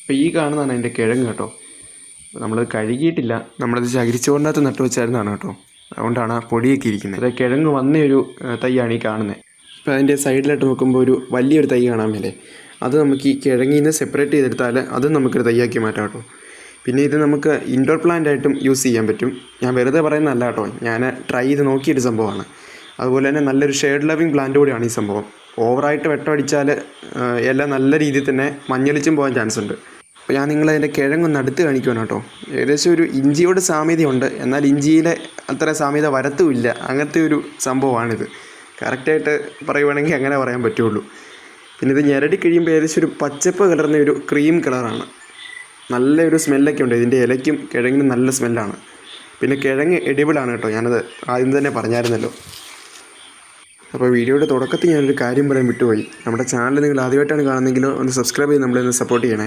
അപ്പോൾ ഈ കാണുന്നതാണ് അതിൻ്റെ കിഴങ്ങ് കേട്ടോ. നമ്മളത് കഴുകിയിട്ടില്ല, നമ്മളത് ചകിരിച്ചോറിനകത്ത് നട്ടു വെച്ചായിരുന്നതാണ് കേട്ടോ. അതുകൊണ്ടാണ് ആ പൊടിയൊക്കെ ഇരിക്കുന്നത്. അത് കിഴങ്ങ് വന്നൊരു തൈയാണ് ഈ കാണുന്നത്. അപ്പോൾ അതിൻ്റെ സൈഡിലായിട്ട് നോക്കുമ്പോൾ ഒരു വലിയൊരു തൈ കാണാൻ മേലെ, അത് നമുക്ക് ഈ കിഴങ്ങിൽ നിന്ന് സെപ്പറേറ്റ് ചെയ്തെടുത്താൽ അതും നമുക്കൊരു തൈയാക്കി മാറ്റാം കേട്ടോ. പിന്നെ ഇത് നമുക്ക് ഇൻഡോർ പ്ലാന്റ് ആയിട്ടും യൂസ് ചെയ്യാൻ പറ്റും. ഞാൻ വെറുതെ പറയുന്നതല്ല കേട്ടോ, ഞാൻ ട്രൈ ചെയ്ത് നോക്കിയൊരു സംഭവമാണ്. അതുപോലെ തന്നെ നല്ലൊരു ഷെയ്ഡ് ലവിങ് പ്ലാന്റ് കൂടിയാണ് ഈ സംഭവം. ഓവറായിട്ട് വെട്ടമടിച്ചാൽ എല്ലാം നല്ല രീതിയിൽ തന്നെ മഞ്ഞളിച്ചും പോകാൻ ചാൻസ് ഉണ്ട്. അപ്പോൾ ഞാൻ നിങ്ങളതിൻ്റെ കിഴങ്ങൊന്ന് അടുത്ത് കാണിക്കുവാണ് കേട്ടോ. ഏകദേശം ഒരു ഇഞ്ചിയോട് സാമ്യതയുണ്ട്, എന്നാൽ ഇഞ്ചിയിലെ അത്ര സാമ്യത വരത്തുമില്ല. അങ്ങനത്തെ ഒരു സംഭവമാണിത്. കറക്റ്റായിട്ട് പറയുവാണെങ്കിൽ അങ്ങനെ പറയാൻ പറ്റുള്ളൂ. പിന്നെ ഇത് ഞെരടി കഴിയുമ്പോൾ ഏകദേശം ഒരു പച്ചപ്പ് കലർന്ന ഒരു ക്രീം കളറാണ്. നല്ലൊരു സ്മെല്ലൊക്കെ ഉണ്ട് ഇതിൻ്റെ ഇലയ്ക്കും കിഴങ്ങിനും, നല്ല സ്മെല്ലാണ്. പിന്നെ കിഴങ്ങ് എഡിബിളാണ് കേട്ടോ, ഞാനത് ആദ്യം തന്നെ പറഞ്ഞായിരുന്നല്ലോ. അപ്പോൾ വീഡിയോയുടെ തുടക്കത്തിൽ ഞാനൊരു കാര്യം പറയാൻ വിട്ടുപോയി. നമ്മുടെ ചാനൽ നിങ്ങൾ ആദ്യമായിട്ടാണ് കാണുന്നതെങ്കിലോ ഒന്ന് സബ്സ്ക്രൈബ് ചെയ്ത് നമ്മളെ ഒന്ന് സപ്പോർട്ട് ചെയ്യണേ.